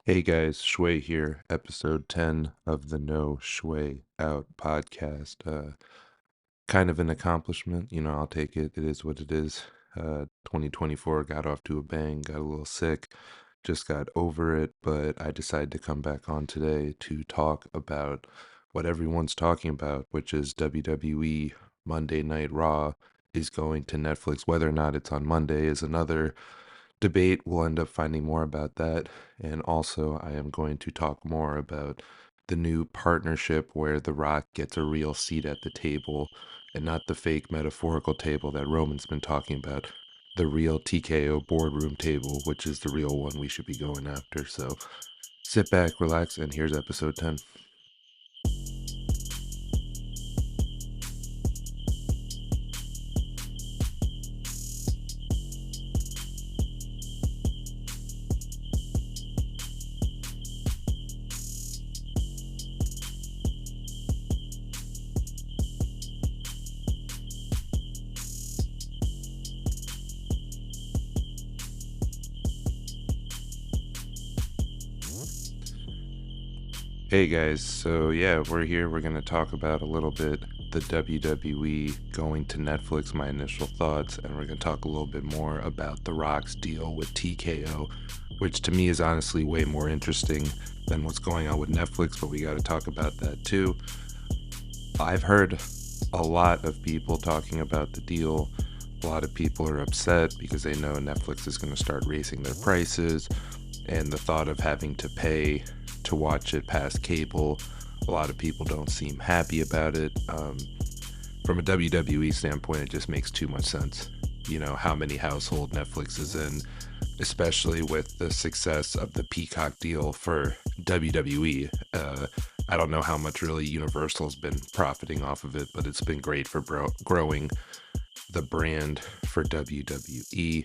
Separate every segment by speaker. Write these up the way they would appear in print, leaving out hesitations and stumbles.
Speaker 1: Hey guys, Shui here, episode 10 of the No Shui Out podcast. Kind of an accomplishment, I'll take it. It is what it is. 2024 got off to a bang, got a little sick, just got over it, but I decided to come back on today to talk about what everyone's talking about, which is WWE Monday Night Raw is going to Netflix. Whether or not it's on Monday is another debate. We'll end up finding more about that. And also, I am going to talk more about the new partnership where The Rock gets a real seat at the table and not the fake metaphorical table that Roman's been talking about. The real TKO boardroom table, which is the real one we should be going after. So sit back, relax, and here's episode 10. Hey guys, so yeah, we're here. We're going to talk about a little bit the WWE going to Netflix, my initial thoughts, and we're going to talk a little bit more about The Rock's deal with TKO, which to me is honestly way more interesting than what's going on with Netflix, but we got to talk about that too. I've heard a lot of people talking about the deal. A lot of people are upset because they know Netflix is going to start raising their prices, and the thought of having to pay to watch it past cable, a lot of people don't seem happy about it. From a WWE standpoint, it just makes too much sense. You know how many household Netflix is in, especially with the success of the Peacock deal for WWE. I don't know how much really Universal's been profiting off of it, but it's been great for growing the brand for WWE.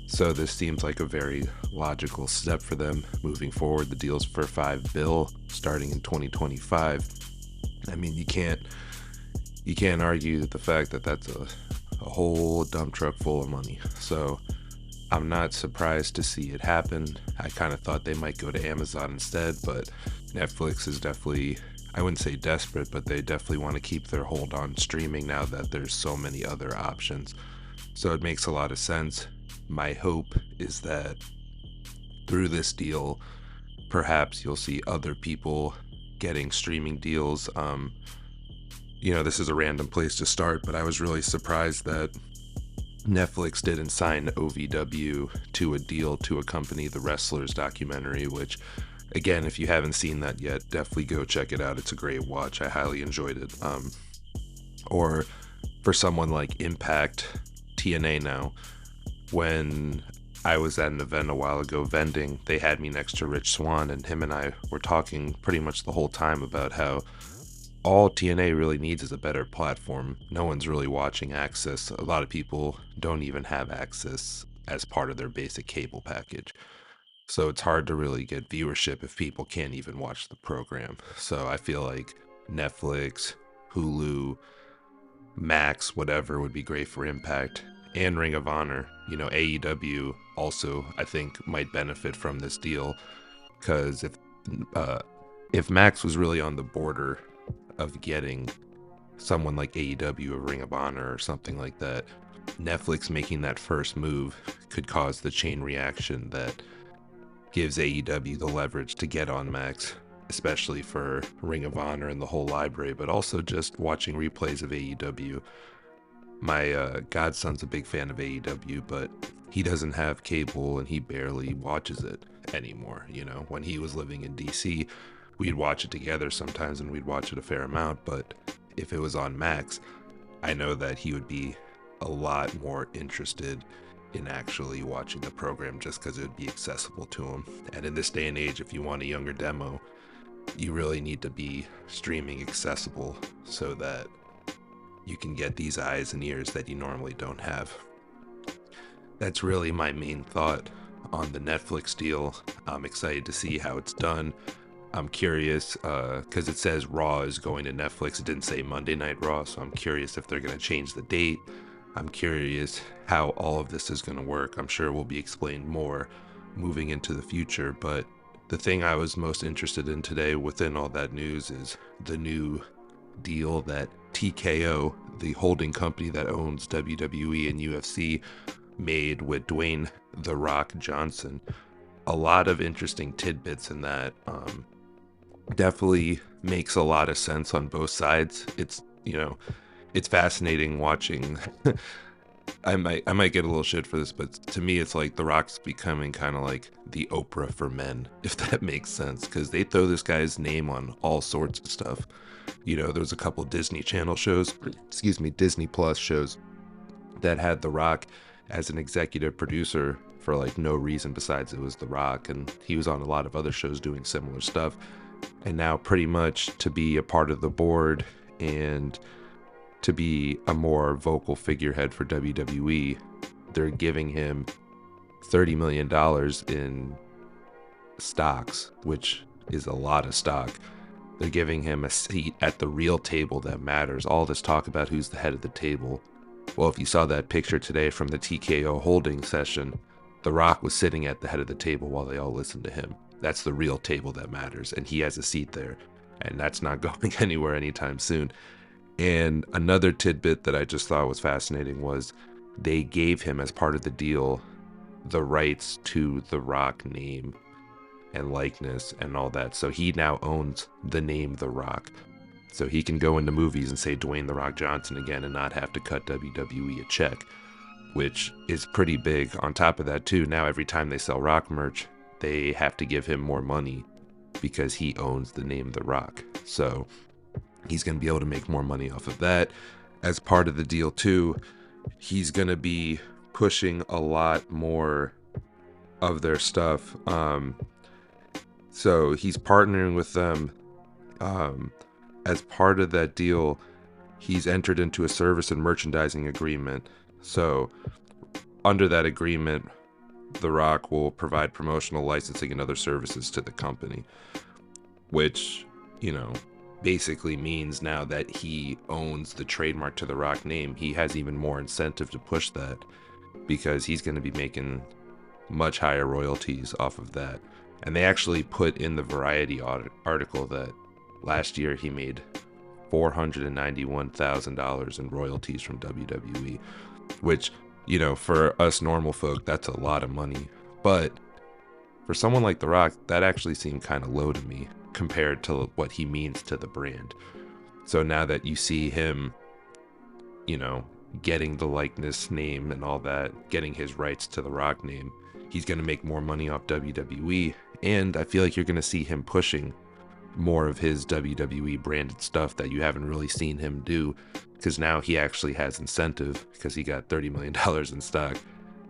Speaker 1: So this seems like a very logical step for them moving forward. The deal's for $5 billion starting in 2025. I mean, you can't argue the fact that that's a whole dump truck full of money. So I'm not surprised to see it happen. I kind of thought they might go to Amazon instead, but Netflix is definitely, I wouldn't say desperate, but they definitely want to keep their hold on streaming now that there's so many other options. So it makes a lot of sense. My hope is that through this deal, perhaps you'll see other people getting streaming deals. This is a random place to start, but I was really surprised that Netflix didn't sign OVW to a deal to accompany the Wrestlers documentary, which, again, if you haven't seen that yet, definitely go check it out. It's a great watch. I highly enjoyed it. Or for someone like Impact TNA now, when I was at an event a while ago vending, they had me next to Rich Swann, and him and I were talking pretty much the whole time about how all TNA really needs is a better platform. No one's really watching Access. A lot of people don't even have Access as part of their basic cable package. So it's hard to really get viewership if people can't even watch the program. So I feel like Netflix, Hulu, Max, whatever would be great for Impact, and Ring of Honor. AEW also I think might benefit from this deal because if Max was really on the border of getting someone like AEW or Ring of Honor or something like that, Netflix making that first move could cause the chain reaction that gives AEW the leverage to get on Max, especially for Ring of Honor and the whole library, but also just watching replays of AEW. My godson's a big fan of AEW, but he doesn't have cable and he barely watches it anymore. When he was living in DC, we'd watch it together sometimes and we'd watch it a fair amount, but if it was on Max, I know that he would be a lot more interested in actually watching the program just because it would be accessible to him. And in this day and age, if you want a younger demo, you really need to be streaming accessible so that you can get these eyes and ears that you normally don't have. That's really my main thought on the Netflix deal. I'm excited to see how it's done. I'm curious because it says Raw is going to Netflix. It didn't say Monday Night Raw, so I'm curious if they're going to change the date. I'm curious how all of this is going to work. I'm sure it will be explained more moving into the future, but The thing I was most interested in today within all that news is the new deal that TKO, the holding company that owns WWE and UFC, made with Dwayne "The Rock" Johnson. A lot of interesting tidbits in that. Definitely makes a lot of sense on both sides. It's fascinating watching. I might get a little shit for this, but to me, it's like The Rock's becoming kind of like the Oprah for men, if that makes sense, because they throw this guy's name on all sorts of stuff. There's a couple Disney Channel shows, excuse me, Disney Plus shows that had The Rock as an executive producer for like no reason besides it was The Rock, and he was on a lot of other shows doing similar stuff. And now, pretty much to be a part of the board and to be a more vocal figurehead for WWE, they're giving him $30 million in stocks, which is a lot of stock. They're giving him a seat at the real table that matters. All this talk about who's the head of the table. Well, if you saw that picture today from the TKO holding session, The Rock was sitting at the head of the table while they all listened to him. That's the real table that matters, and he has a seat there, and that's not going anywhere anytime soon. And another tidbit that I just thought was fascinating was they gave him, as part of the deal, the rights to The Rock name and likeness and all that. So he now owns the name The Rock. So he can go into movies and say Dwayne "The Rock" Johnson again and not have to cut WWE a check, which is pretty big. On top of that, too, now every time they sell Rock merch, they have to give him more money because he owns the name The Rock. So he's going to be able to make more money off of that. As part of the deal, too, he's going to be pushing a lot more of their stuff. So he's partnering with them. As part of that deal, he's entered into a service and merchandising agreement. So under that agreement, The Rock will provide promotional licensing and other services to the company, which, basically means now that he owns the trademark to The Rock name. He has even more incentive to push that because he's going to be making much higher royalties off of that. And they actually put in the Variety article that last year he made $491,000 in royalties from WWE, which, for us normal folk, that's a lot of money. But for someone like The Rock, that actually seemed kind of low to me compared to what he means to the brand. So now that you see him, getting the likeness name and all that, getting his rights to The Rock name, he's going to make more money off WWE. And I feel like you're going to see him pushing more of his WWE branded stuff that you haven't really seen him do, because now he actually has incentive because he got $30 million in stock.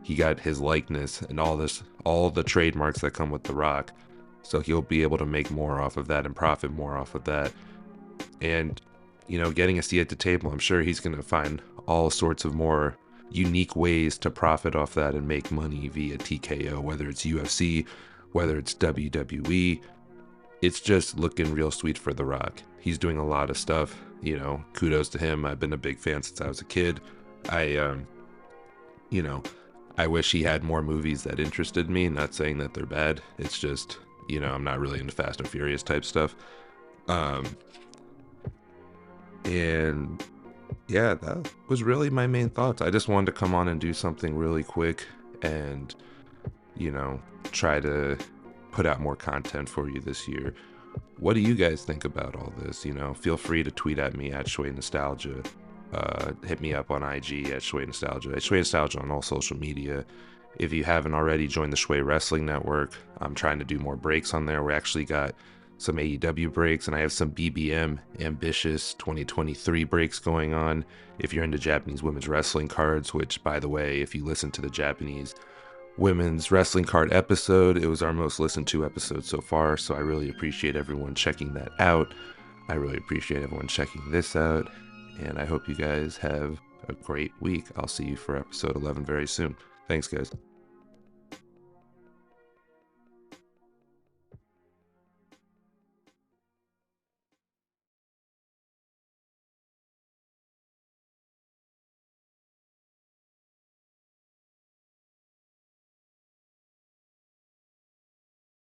Speaker 1: He got his likeness and all the trademarks that come with The Rock. So he'll be able to make more off of that and profit more off of that. And, getting a seat at the table, I'm sure he's going to find all sorts of more unique ways to profit off that and make money via TKO, whether it's UFC, whether it's WWE. It's just looking real sweet for The Rock. He's doing a lot of stuff, kudos to him. I've been a big fan since I was a kid. I wish he had more movies that interested me. Not saying that they're bad. It's just, I'm not really into Fast and Furious type stuff. And yeah, that was really my main thoughts. I just wanted to come on and do something really quick and, try to put out more content for you this year. What do you guys think about all this? Feel free to tweet at me at Shway Nostalgia. Hit me up on IG at Shway Nostalgia. At Shway Nostalgia on all social media. If you haven't already, join the Shway Wrestling Network. I'm trying to do more breaks on there. We actually got some AEW breaks, and I have some BBM Ambitious 2023 breaks going on. If you're into Japanese women's wrestling cards, which, by the way, if you listen to the Japanese women's wrestling card episode, it was our most listened to episode so far, so I really appreciate everyone checking that out. I really appreciate everyone checking this out, and I hope you guys have a great week. I'll see you for episode 11 very soon. Thanks, guys.